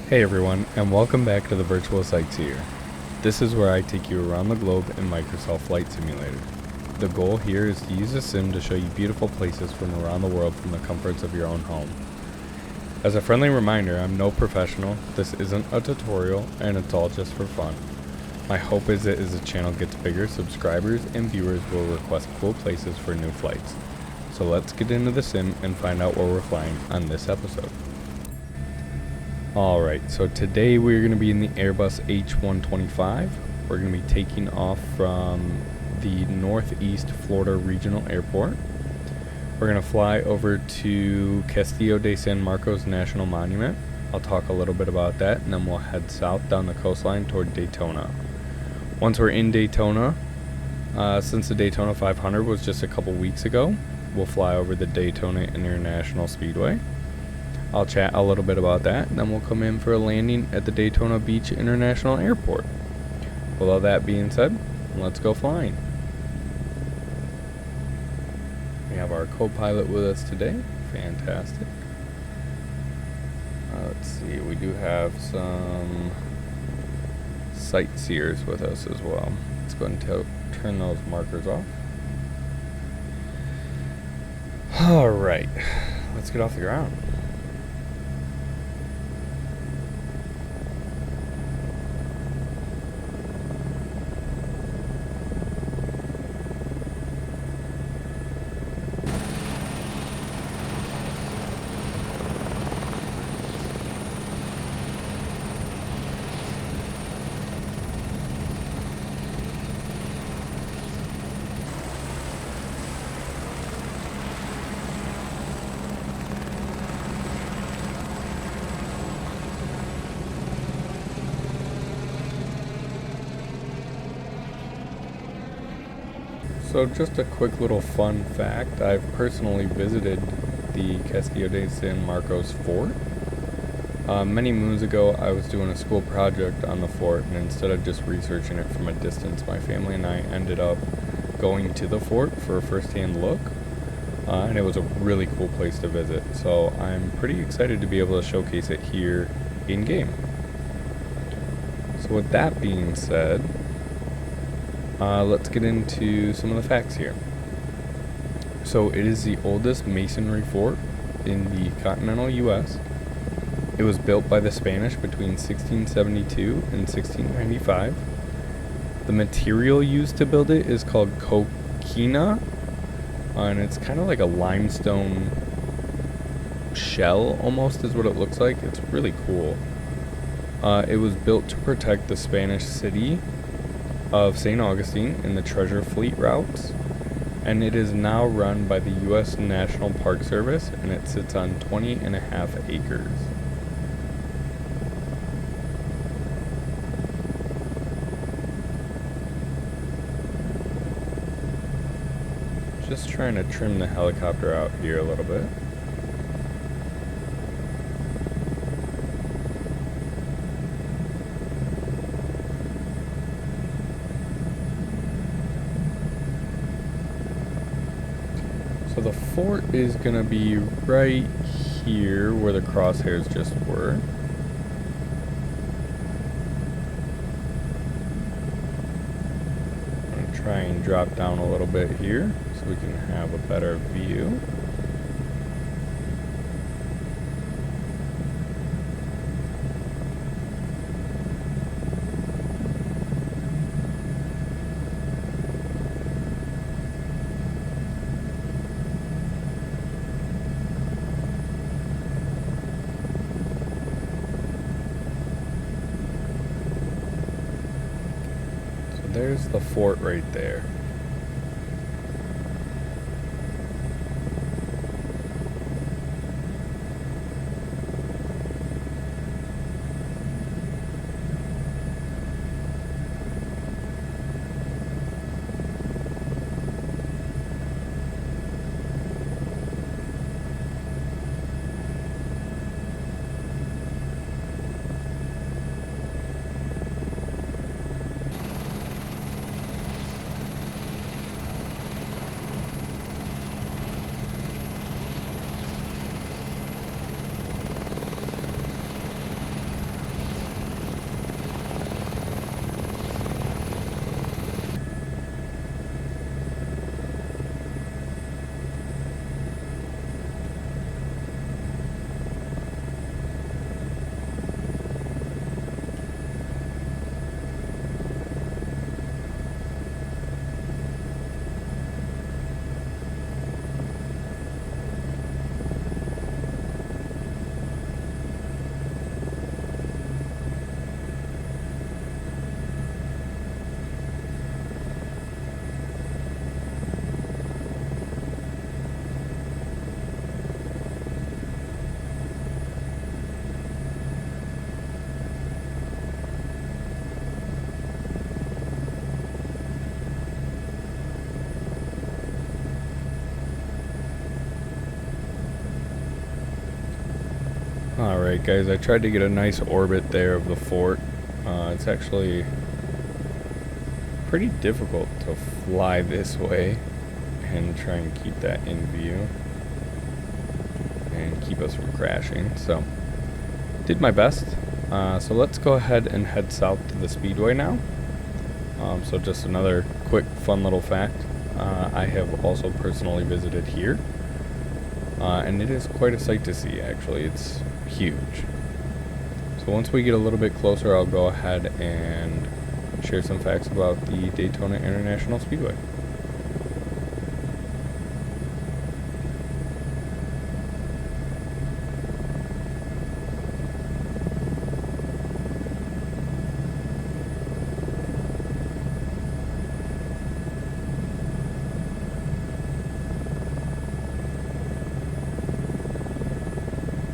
Hey everyone, and welcome back to the Virtual Sightseer. This is where I take you around the globe in Microsoft Flight Simulator. The goal here is to use the sim to show you beautiful places from around the world from the comforts of your own home. As a friendly reminder, I'm no professional, this isn't a tutorial, and it's all just for fun. My hope is that as the channel gets bigger, subscribers and viewers will request cool places for new flights. So let's get into the sim and find out where we're flying on this episode. Alright, so today we're going to be in the Airbus H125. We're going to be taking off from the Northeast Florida Regional Airport. We're going to fly over to Castillo de San Marcos National Monument. I'll talk a little bit about that, and then we'll head south down the coastline toward Daytona. Once we're in Daytona, since the Daytona 500 was just a couple weeks ago, we'll fly over the Daytona International Speedway. I'll chat a little bit about that, and then we'll come in for a landing at the Daytona Beach International Airport. With all that being said, let's go flying. We have our co-pilot with us today. Fantastic. Let's see, we do have some sightseers with us as well. Let's go ahead and turn those markers off. Alright, let's get off the ground. So just a quick little fun fact, I've personally visited the Castillo de San Marcos fort. Many moons ago I was doing a school project on the fort, and instead of just researching it from a distance, my family and I ended up going to the fort for a first-hand look, and it was a really cool place to visit. So I'm pretty excited to be able to showcase it here in-game. So with that being said, let's get into some of the facts here. So it is the oldest masonry fort in the continental U.S. It was built by the Spanish between 1672 and 1695. The material used to build it is called coquina, and it's kind of like a limestone shell almost is what it looks like. It's really cool. It was built to protect the Spanish city of St. Augustine in the treasure fleet routes, and it is now run by the U.S. National Park Service, and it sits on 20.5 acres. Just trying to trim the helicopter out here a little bit. So the fort is going to be right here where the crosshairs just were. I'm going to try and drop down a little bit here so we can have a better view. There's the fort right there. Alright guys, I tried to get a nice orbit there of the fort. It's actually pretty difficult to fly this way and try and keep that in view and keep us from crashing. So, did my best. So let's go ahead and head south to the Speedway now. So just another quick fun little fact. I have also personally visited here. And it is quite a sight to see, actually. It's huge. So once we get a little bit closer, I'll go ahead and share some facts about the Daytona International Speedway.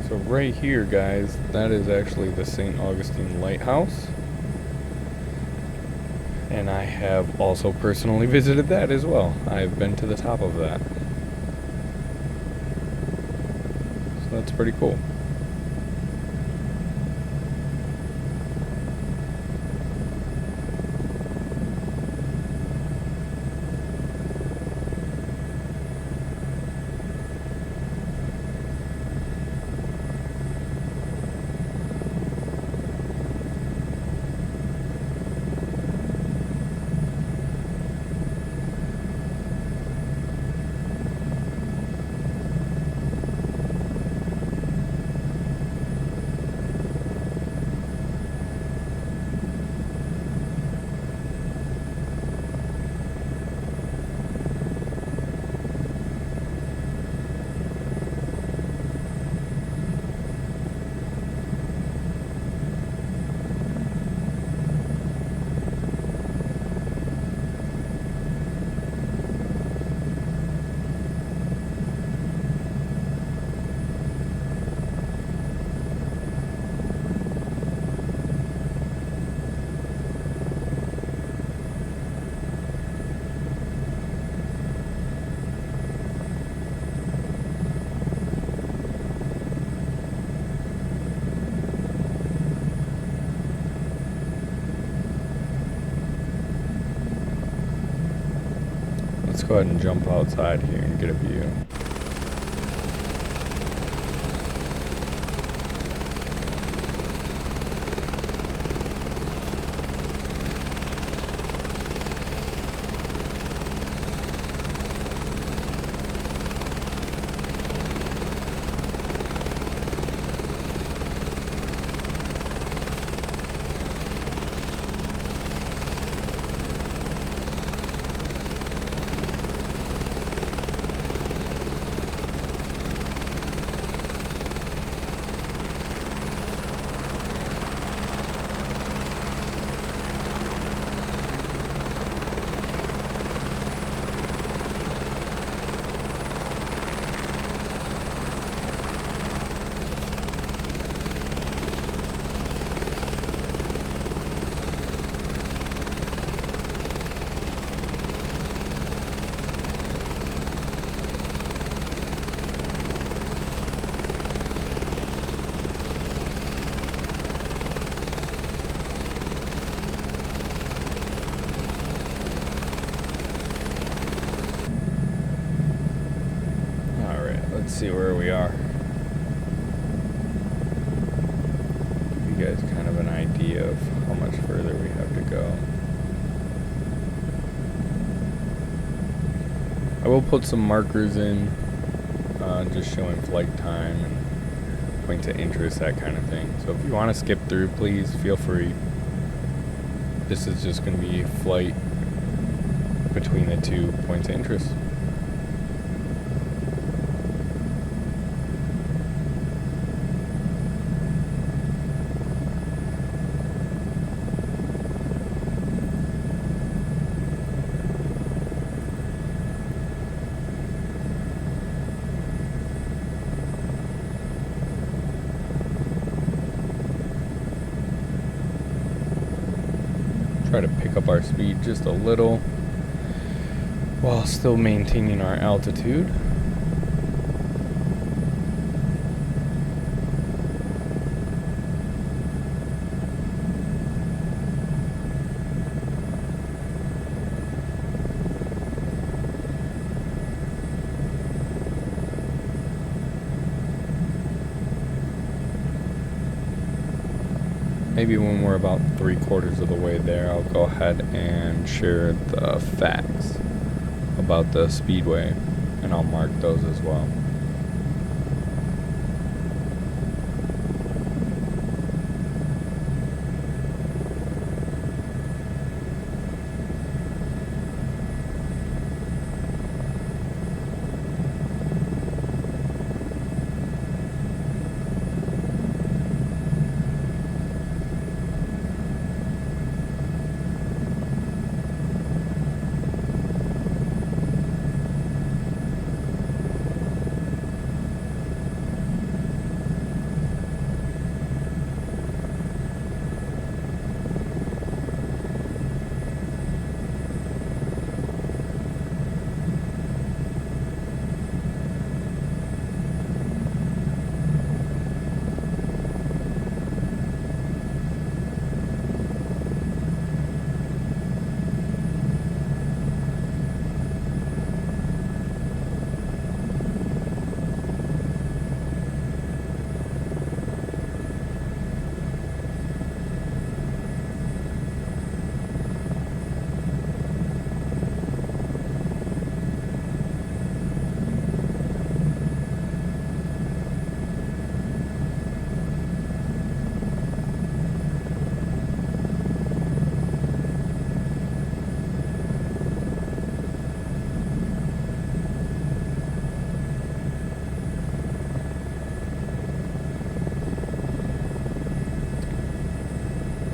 So right here, guys, that is actually the St. Augustine Lighthouse. And I have also personally visited that as well. I've been to the top of that. So that's pretty cool. Let's go ahead and jump outside here and get a view. Let's see where we are. Give you guys kind of an idea of how much further we have to go. I will put some markers in, just showing flight time and points of interest, that kind of thing. So if you want to skip through, please feel free. This is just going to be flight between the 2 points of interest. Try to pick up our speed just a little while still maintaining our altitude. maybe when we're about 3/4 of the way there, I'll go ahead and share the facts about the Speedway, and I'll mark those as well.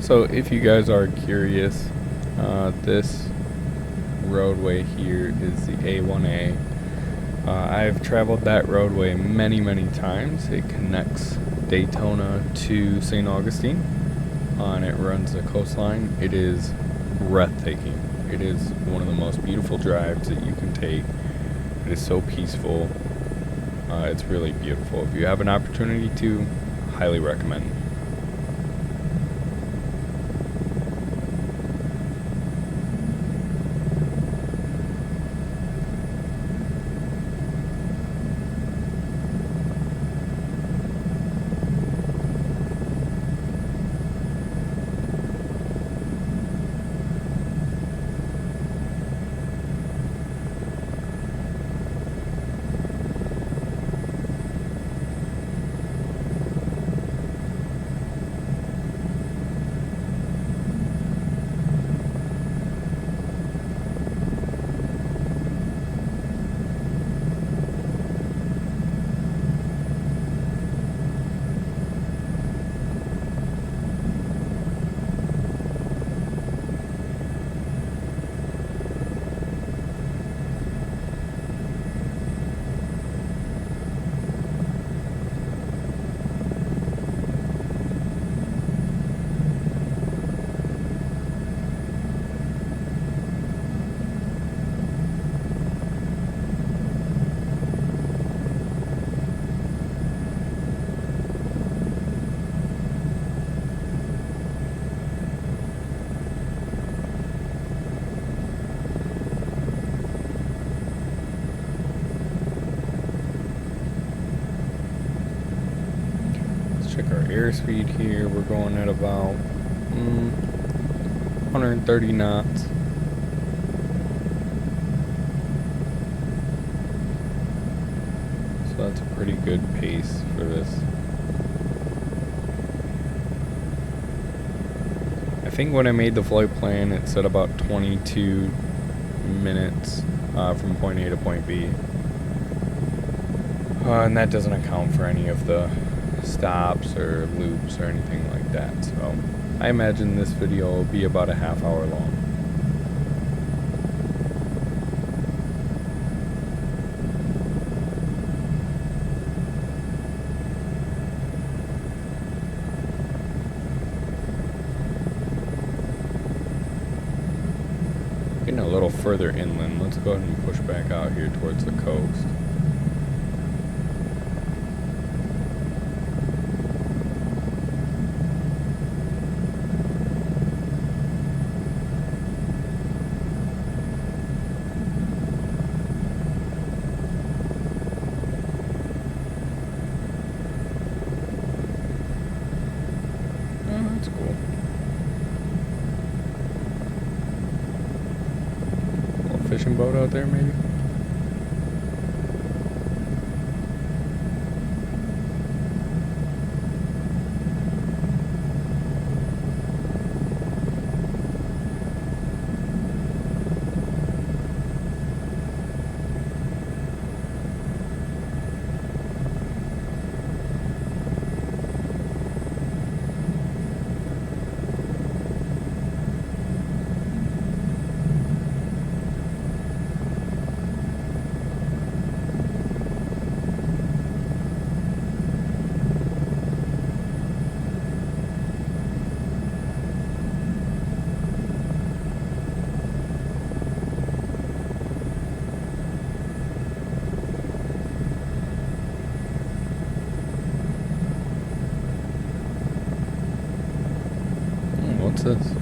So if you guys are curious, this roadway here is the A1A. I've traveled that roadway many times. It connects Daytona to St. Augustine, and it runs the coastline. It is breathtaking. It is one of the most beautiful drives that you can take. It is so peaceful. It's really beautiful. If you have an opportunity to, highly recommend. Check our airspeed here. We're going at about 130 knots. So that's a pretty good pace for this. I think when I made the flight plan, it said about 22 minutes from point A to point B. And that doesn't account for any of the stops or loops or anything like that. So I imagine this video will be about a half hour long. Getting a little further inland. Let's go ahead and push back out here towards the coast. That's cool. fishing boat out there, maybe? What's this?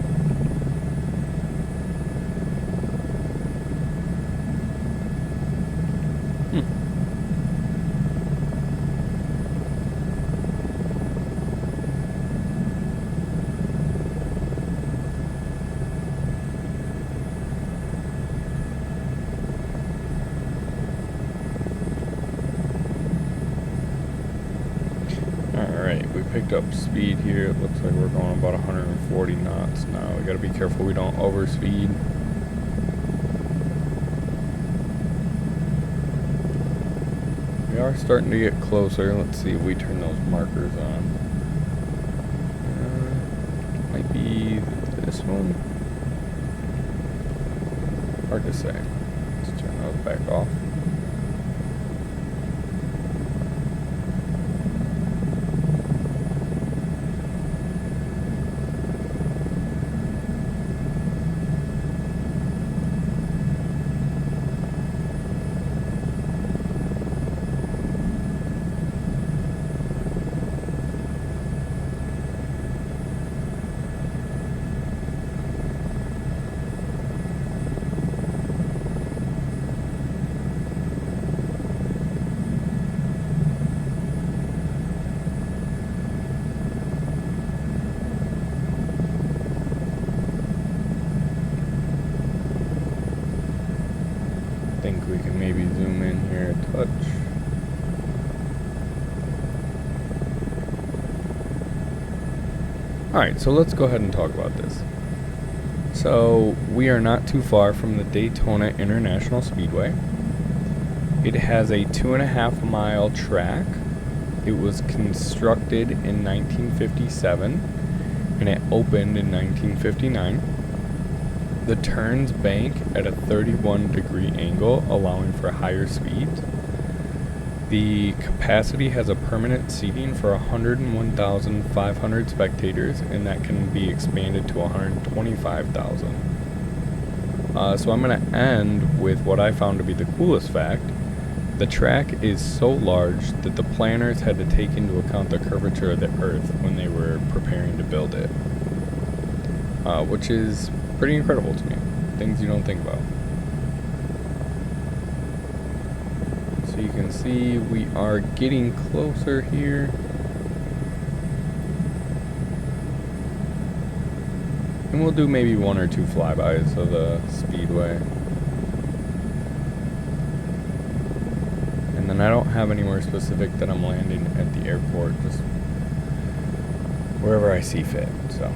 Alright, we picked up speed here. It looks like we're going about 140 knots now. We gotta be careful we don't overspeed. We are starting to get closer. Let's see if we turn those markers on. Might be this one. Hard to say. Let's turn those back off. I think we can maybe zoom in here a touch. Alright, so let's go ahead and talk about this. So, we are not too far from the Daytona International Speedway. It has a 2.5 mile track. It was constructed in 1957 and it opened in 1959. The turns bank at a 31-degree angle, allowing for higher speeds. The capacity has a permanent seating for 101,500 spectators, and that can be expanded to 125,000. So I'm going to end with what I found to be the coolest fact. The track is so large that the planners had to take into account the curvature of the Earth when they were preparing to build it, which is pretty incredible to me. Things you don't think about. So you can see we are getting closer here. And we'll do maybe 1 or 2 flybys of the Speedway. And then I don't have anywhere specific that I'm landing at the airport, just wherever I see fit, so.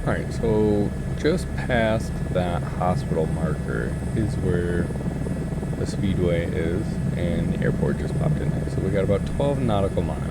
Alright, so just past that hospital marker is where the Speedway is, and the airport just popped in there. So we got about 12 nautical miles.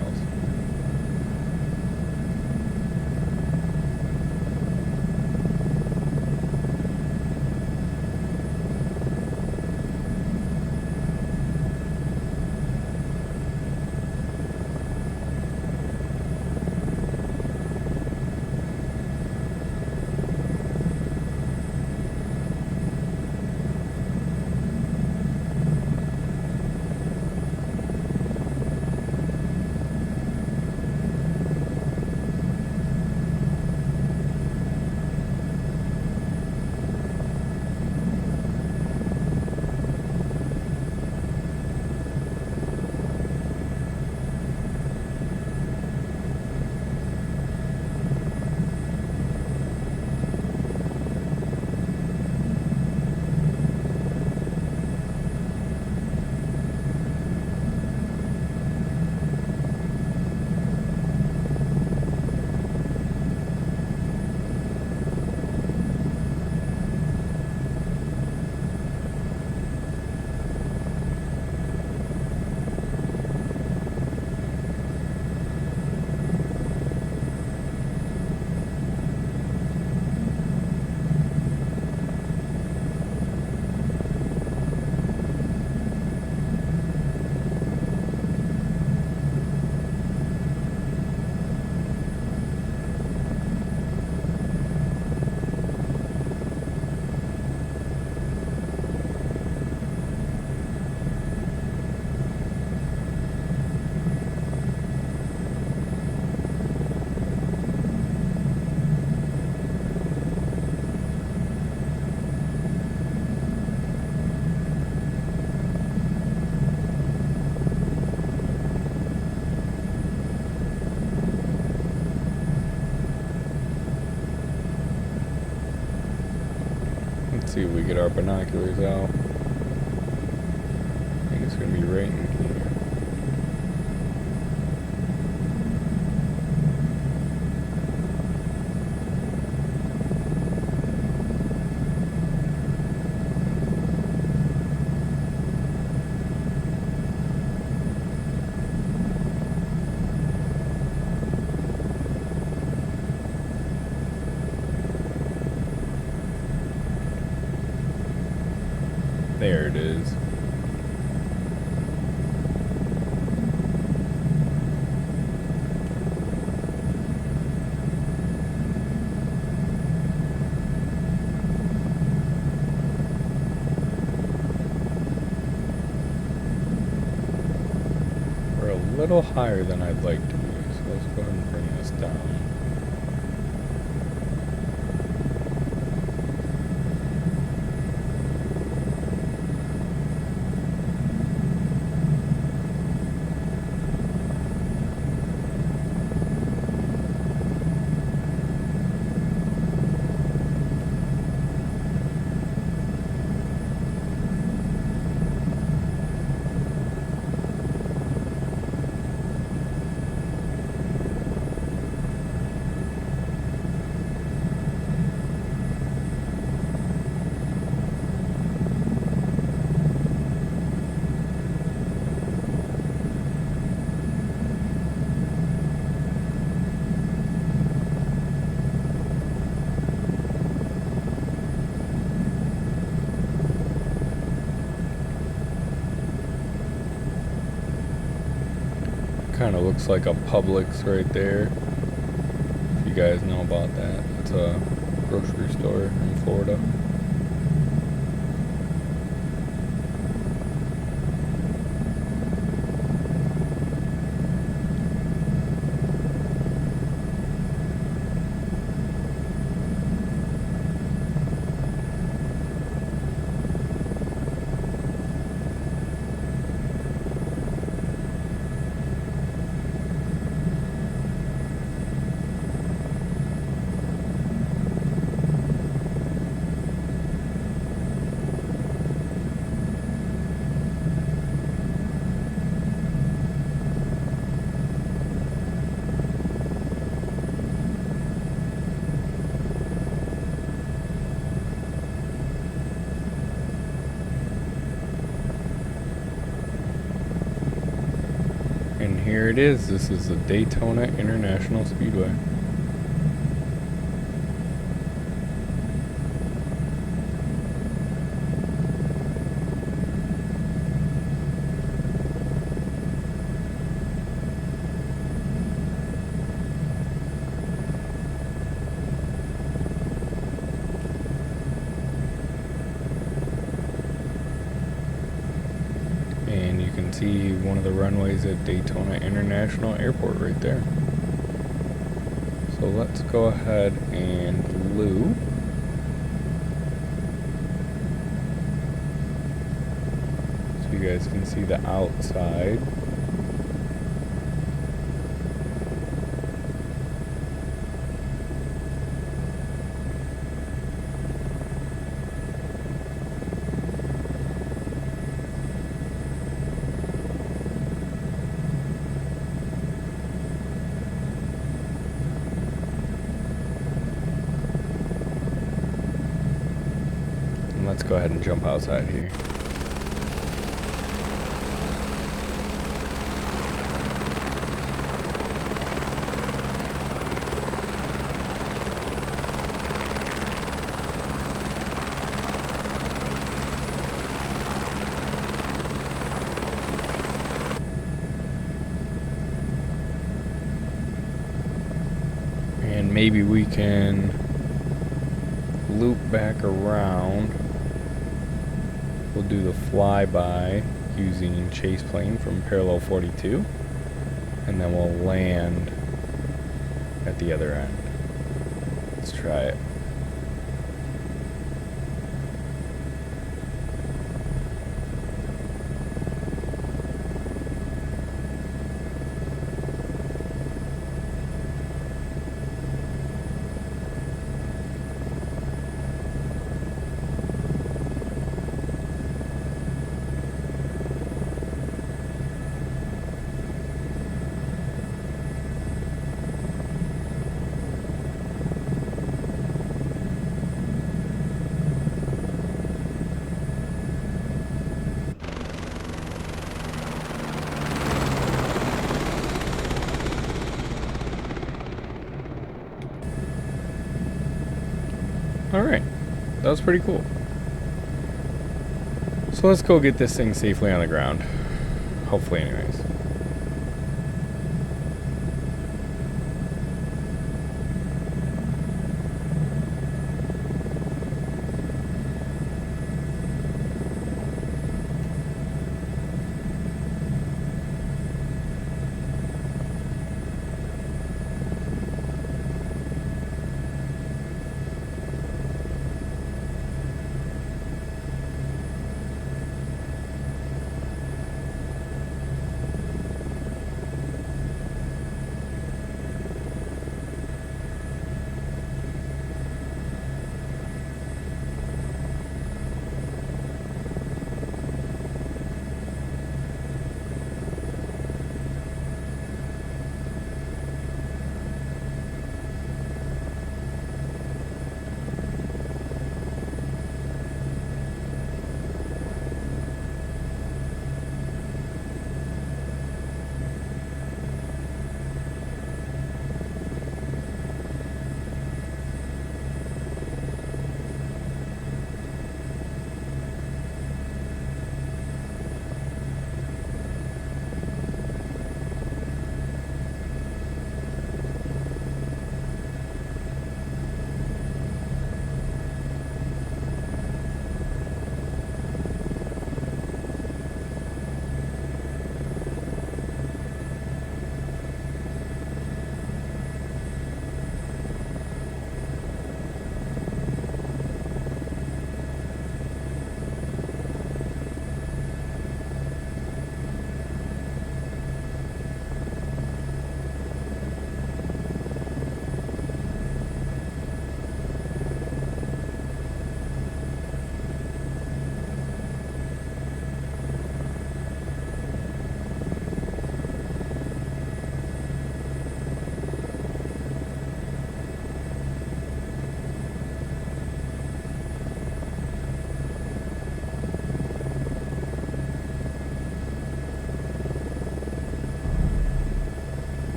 Let's see if we get our binoculars out. I think it's going to be right in here. There it is. We're a little higher than I'd like to be, so let's go ahead and bring this down. Kind of looks like a Publix right there. If you guys know about that, it's a grocery store in Florida. here it is. This is the Daytona International Speedway. And you can see one of the runways at Daytona International Airport right there. So let's go ahead and loop. So you guys can see the outside. Let's go ahead and jump outside here. And maybe we can loop back around. We'll do the flyby using chase plane from parallel 42, and then we'll land at the other end. Let's try it. Alright, that was pretty cool. So let's go get this thing safely on the ground. Hopefully anyways.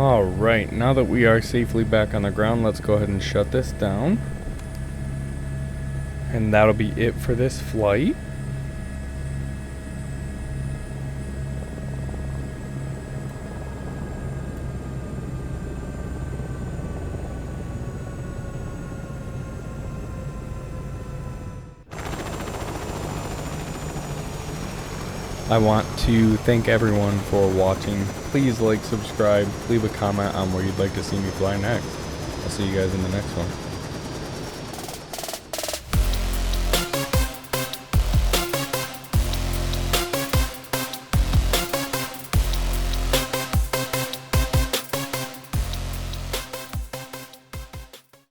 Alright, now that we are safely back on the ground, let's go ahead and shut this down. And that'll be it for this flight. I want to thank everyone for watching. Please like, subscribe, leave a comment on where you'd like to see me fly next. I'll see you guys in the next one.